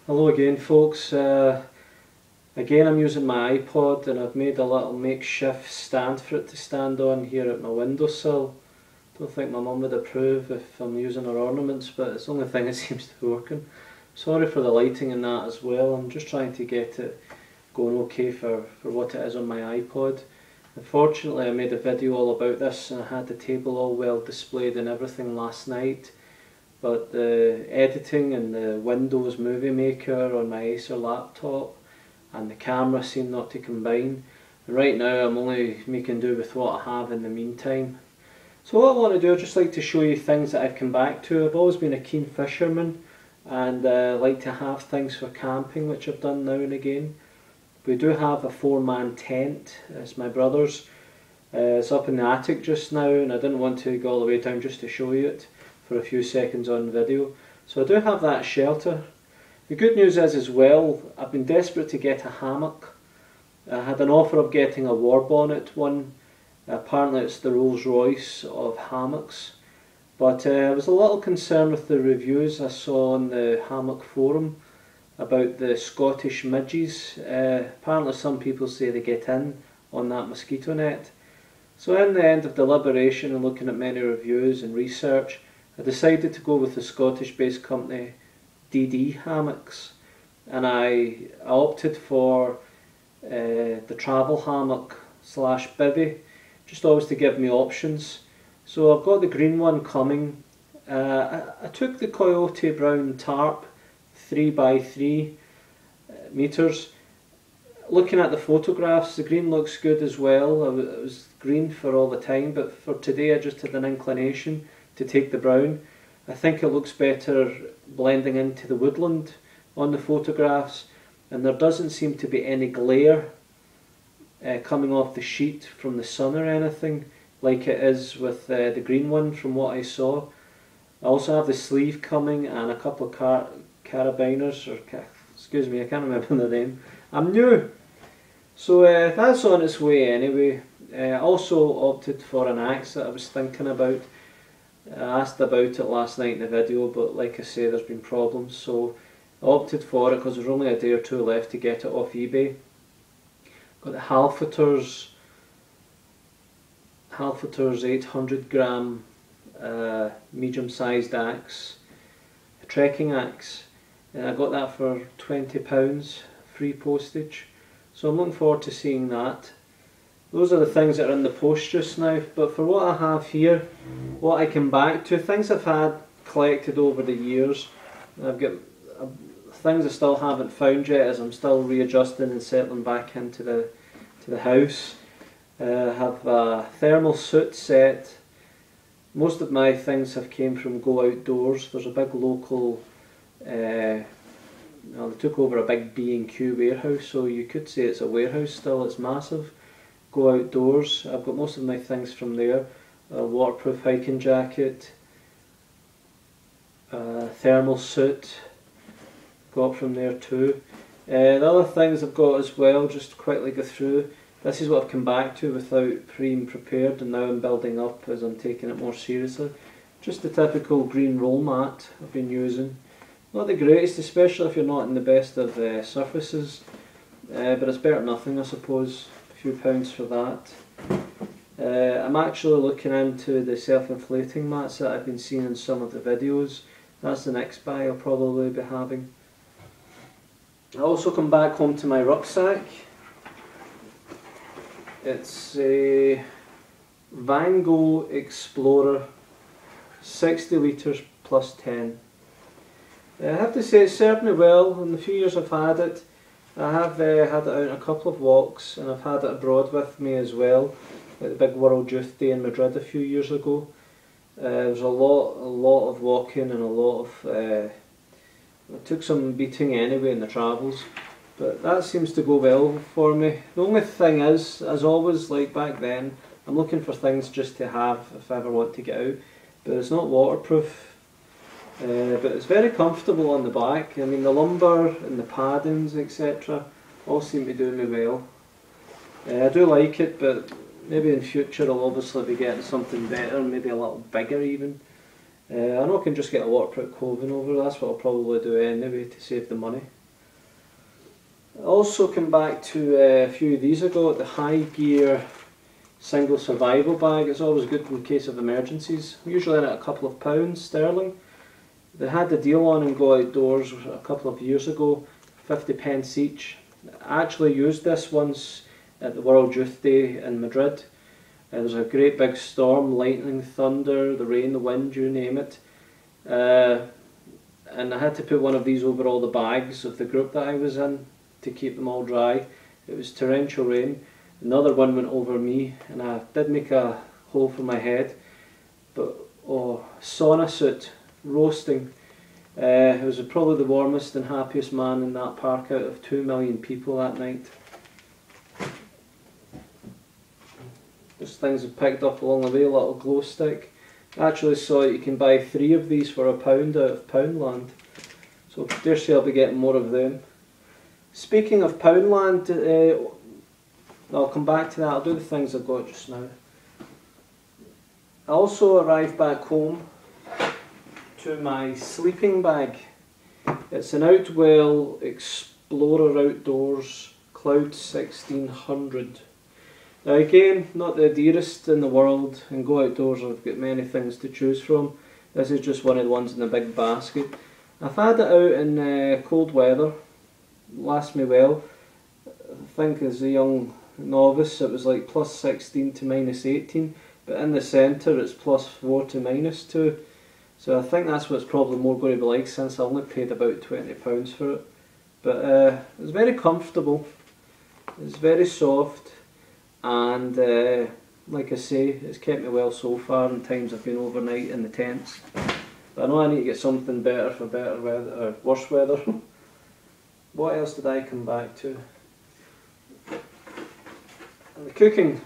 Hello again folks. Again I'm using my iPod and I've made a little makeshift stand for it to stand on here at my windowsill. Don't think my mum would approve if I'm using her ornaments, but it's the only thing that seems to be working. Sorry for the lighting and that as well. I'm just trying to get it going okay for what it is on my iPod. Unfortunately I made a video all about this and I had the table all well displayed and everything last night. But the editing and the Windows Movie Maker on my Acer laptop and the camera seem not to combine. And right now I'm only making do with what I have in the meantime. So what I want to do, I'd just like to show you things that I've come back to. I've always been a keen fisherman and like to have things for camping, which I've done now and again. We do have a 4-man tent. It's my brother's. It's up in the attic just now and I didn't want to go all the way down just to show you it for a few seconds on video. So I do have that shelter. The good news is as well, I've been desperate to get a hammock. I had an offer of getting a War Bonnet one. Apparently it's the Rolls Royce of hammocks. But I was a little concerned with the reviews I saw on the hammock forum about the Scottish midges. Apparently some people say they get in on that mosquito net. So in the end of deliberation and looking at many reviews and research, I decided to go with the Scottish based company DD Hammocks, and I opted for the travel hammock slash bivvy, just always to give me options. So I've got the green one coming. I took the Coyote Brown tarp 3x3 meters. Looking at the photographs, the green looks good as well. It was green for all the time, but for today I just had an inclination to take the brown. I think it looks better blending into the woodland on the photographs, and there doesn't seem to be any glare coming off the sheet from the sun or anything like it is with the green one from what I saw. I also have the sleeve coming and a couple of carabiners, or excuse me, I can't remember the name. I'm new! So that's on its way anyway. I also opted for an axe that I was thinking about. I asked about it last night in the video, but like I say, there's been problems, so I opted for it because there's only a day or two left to get it off eBay. Got the Halforters 800 gram medium sized axe, a trekking axe, and I got that for £20, free postage, so I'm looking forward to seeing that. Those are the things that are in the post just now, but for what I have here, what I come back to, things I've had collected over the years. I've got things I still haven't found yet as I'm still readjusting and settling back into the house. I have a thermal suit set. Most of my things have came from Go Outdoors. There's a big local, they took over a big B&Q warehouse, so you could say it's a warehouse still, it's massive. Go Outdoors, I've got most of my things from there. A waterproof hiking jacket, thermal suit, got from there too. The other things I've got as well, just to quickly go through, this is what I've come back to without being prepared, and now I'm building up as I'm taking it more seriously. Just the typical green roll mat I've been using. Not the greatest, especially if you're not in the best of surfaces, but it's better than nothing I suppose. Few pounds for that. I'm actually looking into the self-inflating mats that I've been seeing in some of the videos. That's the next buy I'll probably be having. I also come back home to my rucksack. It's a Van Gogh Explorer 60 litres plus 10. I have to say it's served me well in the few years I've had it. I have had it out on a couple of walks, and I've had it abroad with me as well, like the big World Youth Day in Madrid a few years ago. There was a lot of walking and a lot of, I took some beating anyway in the travels, but that seems to go well for me. The only thing is, as always, like back then, I'm looking for things just to have if I ever want to get out, but it's not waterproof. But it's very comfortable on the back. I mean, the lumbar and the paddings, etc., all seem to do me well. I do like it, but maybe in future I'll obviously be getting something better, maybe a little bigger even. I know I can just get a waterproof clothing over, that's what I'll probably do anyway to save the money. Also come back to a few of these I got, the High Gear single survival bag. It's always good in case of emergencies. Usually in at a couple of pounds sterling. They had the deal on in Go Outdoors a couple of years ago, 50p each. I actually used this once at the World Youth Day in Madrid. There was a great big storm, lightning, thunder, the rain, the wind, you name it. And I had to put one of these over all the bags of the group that I was in to keep them all dry. It was torrential rain. Another one went over me and I did make a hole for my head. But oh, sauna suit, roasting. It was probably the warmest and happiest man in that park out of 2 million people that night. Just things I picked up along the way, a little glow stick. I actually saw you can buy 3 of these for £1 out of Poundland. So dare say I'll be getting more of them. Speaking of Poundland, I'll come back to that. I'll do the things I've got just now. I also arrived back home to my sleeping bag. It's an Outwell Explorer Outdoors Cloud 1600. Now again, not the dearest in the world, and Go Outdoors I've got many things to choose from. This is just one of the ones in the big basket. I've had it out in cold weather, lasts me well. I think as a young novice it was like plus 16 to minus 18, but in the centre it's plus 4 to minus 2. So I think that's what it's probably more going to be like, since I only paid about £20 for it. But it's very comfortable, it's very soft, and like I say, it's kept me well so far in times I've been overnight in the tents. But I know I need to get something better for better weather, or worse weather. What else did I come back to? And the cooking.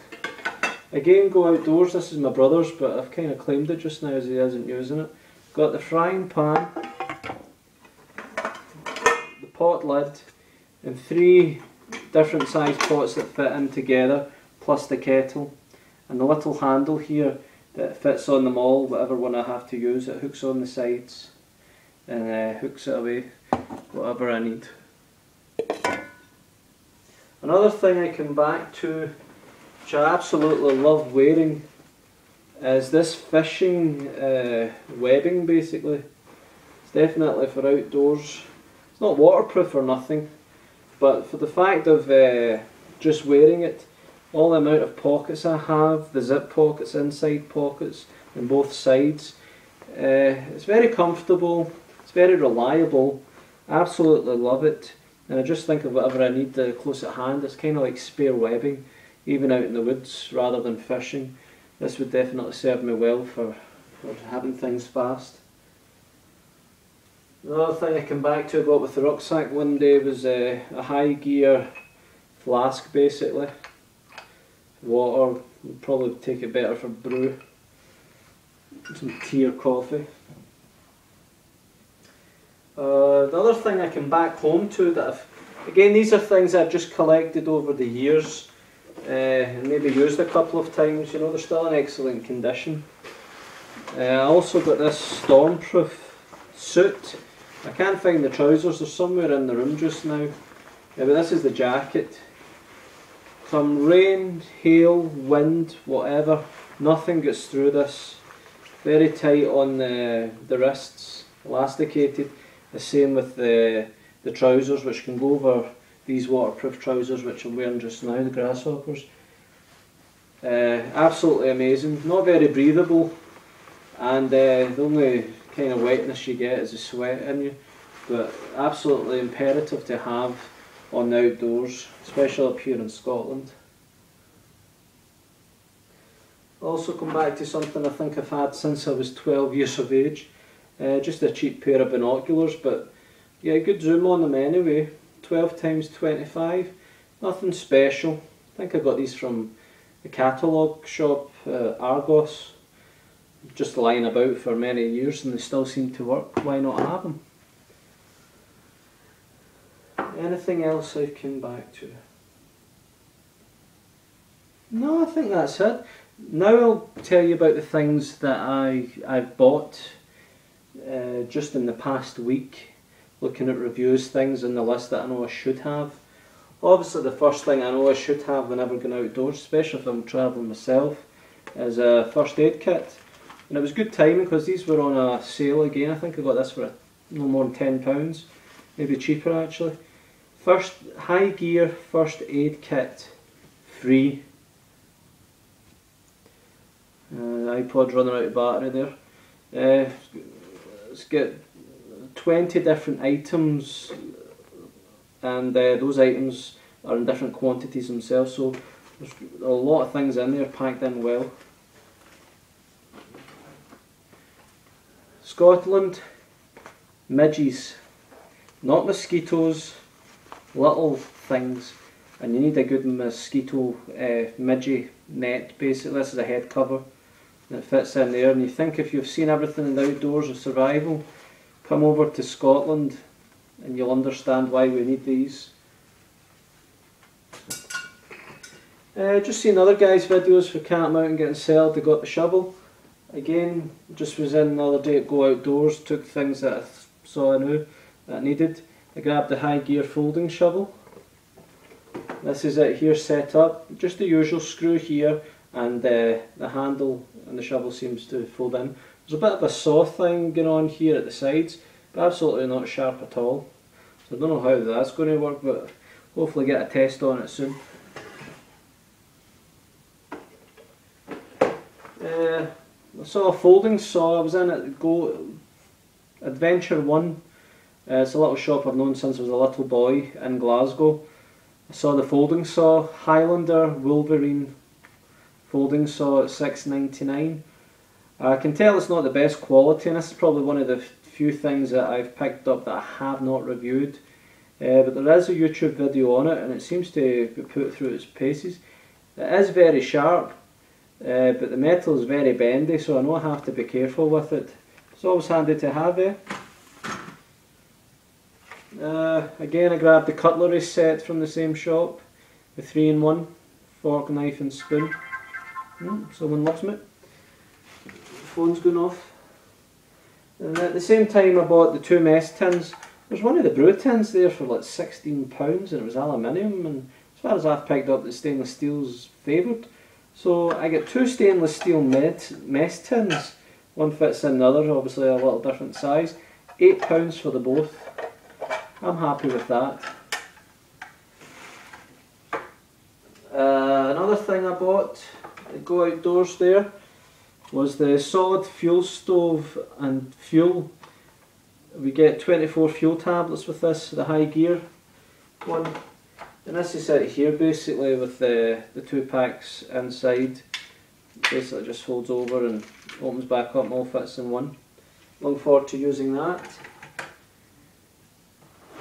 Again, Go Outdoors, this is my brother's, but I've kind of claimed it just now as he isn't using it. Got the frying pan, the pot lid, and 3 different sized pots that fit in together, plus the kettle. And the little handle here that fits on them all, whatever one I have to use, it hooks on the sides and hooks it away, whatever I need. Another thing I come back to, which I absolutely love wearing, is this fishing webbing basically. It's definitely for outdoors. It's not waterproof or nothing, but for the fact of just wearing it, all the amount of pockets I have, the zip pockets, inside pockets, on both sides, it's very comfortable, it's very reliable, I absolutely love it. And I just think of whatever I need close at hand. It's kind of like spare webbing, even out in the woods rather than fishing. This would definitely serve me well for having things fast. Another thing I come back to I got with the rucksack one day was a High Gear flask basically. Water, would probably take it better for brew. Some tea or coffee. The other thing I come back home to that again, these are things I've just collected over the years and maybe used a couple of times, you know, they're still in excellent condition. I also got this stormproof suit. I can't find the trousers, they're somewhere in the room just now. But this is the jacket. Come rain, hail, wind, whatever, nothing gets through this. Very tight on the wrists, elasticated. The same with the trousers, which can go over these waterproof trousers which I'm wearing just now, the Grasshoppers. Absolutely amazing, not very breathable, and the only kind of wetness you get is the sweat in you, but absolutely imperative to have on the outdoors, especially up here in Scotland. Also come back to something I think I've had since I was 12 years of age. Just a cheap pair of binoculars, but yeah, good zoom on them anyway. 12 times 25, nothing special. I think I got these from the catalogue shop, Argos. Just lying about for many years and they still seem to work. Why not have them? Anything else I've come back to? No, I think that's it. Now I'll tell you about the things that I've bought just in the past week, looking at reviews, things in the list that I know I should have, Obviously the first thing I know I should have whenever going outdoors, especially if I'm travelling myself, is a first aid kit. And it was good timing because these were on a sale again. I think I got this for no more than £10, maybe cheaper actually. First high gear first aid kit, free. iPod's running out of battery there. It's got 20 different items, and those items are in different quantities themselves, so there's a lot of things in there packed in well. Scotland, midges, not mosquitoes, little things, and you need a good mosquito midgie net basically. This is a head cover that fits in there, and you think if you've seen everything in the outdoors of survival, come over to Scotland and you'll understand why we need these. Just seen other guys' videos for camping out and getting settled. They got the shovel. Again, just was in the other day at Go Outdoors, took things that I saw I knew that I needed. I grabbed the high gear folding shovel. This is it here set up, just the usual screw here, and the handle and the shovel seems to fold in. There's a bit of a saw thing going on here at the sides, but absolutely not sharp at all. So I don't know how that's going to work, but hopefully get a test on it soon. I saw a folding saw. I was in at Go Adventure 1. It's a little shop I've known since I was a little boy in Glasgow. I saw the folding saw, Highlander Wolverine folding saw at £6.99. I can tell it's not the best quality, and this is probably one of the few things that I've picked up that I have not reviewed. But there is a YouTube video on it, and it seems to be put through its paces. It is very sharp, but the metal is very bendy, so I know I have to be careful with it. It's always handy to have, eh? Again, I grabbed the cutlery set from the same shop, the 3-in-1, fork, knife and spoon. Someone loves me. The phone's going off. And at the same time I bought the 2 mess tins. There's one of the brew tins there for like £16 and it was aluminium, and as far as I've picked up, the stainless steel's favoured. So I get 2 stainless steel mess tins. One fits in the other, obviously a little different size. £8 for the both. I'm happy with that. Another thing I bought at Go Outdoors there was the solid fuel stove and fuel. We get 24 fuel tablets with this, the high gear one. And this is it here basically with the 2 packs inside. Basically just folds over and opens back up and all fits in one. Looking forward to using that.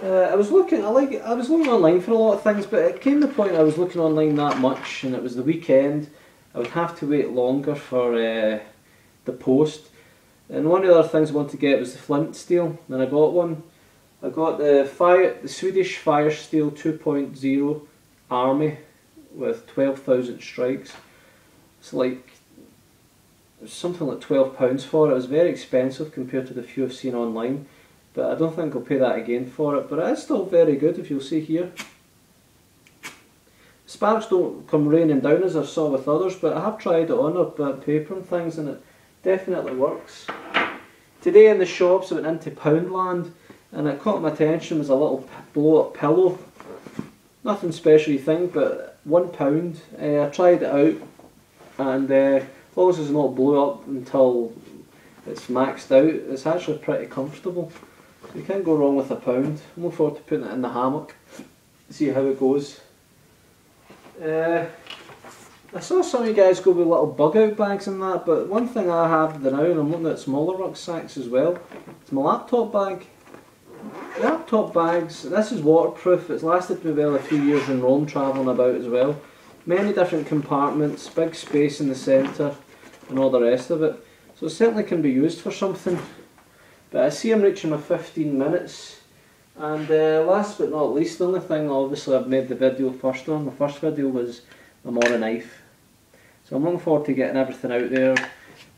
I was looking online for a lot of things, but it came to the point I was looking online that much, and it was the weekend. I would have to wait longer for the post. And one of the other things I wanted to get was the flint steel, and I got one. I got the Swedish Fire Steel 2.0 Army with 12,000 strikes. It's like something like £12 for it. It was very expensive compared to the few I've seen online. But I don't think I'll pay that again for it, but it is still very good, if you'll see here. Sparks don't come raining down as I saw with others, but I have tried it on a bit of paper and things and it definitely works. Today in the shops I went into Poundland and it caught my attention was a little blow up pillow. Nothing special you think, but £1. I tried it out, and as long as it's not blew up until it's maxed out, it's actually pretty comfortable. You can't go wrong with £1. I'm looking forward to putting it in the hammock, see how it goes. I saw some of you guys go with little bug out bags and that, but one thing I have now, and I'm looking at smaller rucksacks as well, it's my laptop bag. Laptop bags, this is waterproof, it's lasted me well a few years in Rome travelling about as well. Many different compartments, big space in the centre and all the rest of it. So it certainly can be used for something. But I see I'm reaching my 15 minutes, and last but not least, the only thing obviously I've made the video first on, my first video was the Mora knife. So I'm looking forward to getting everything out there,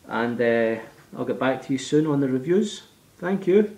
and I'll get back to you soon on the reviews. Thank you.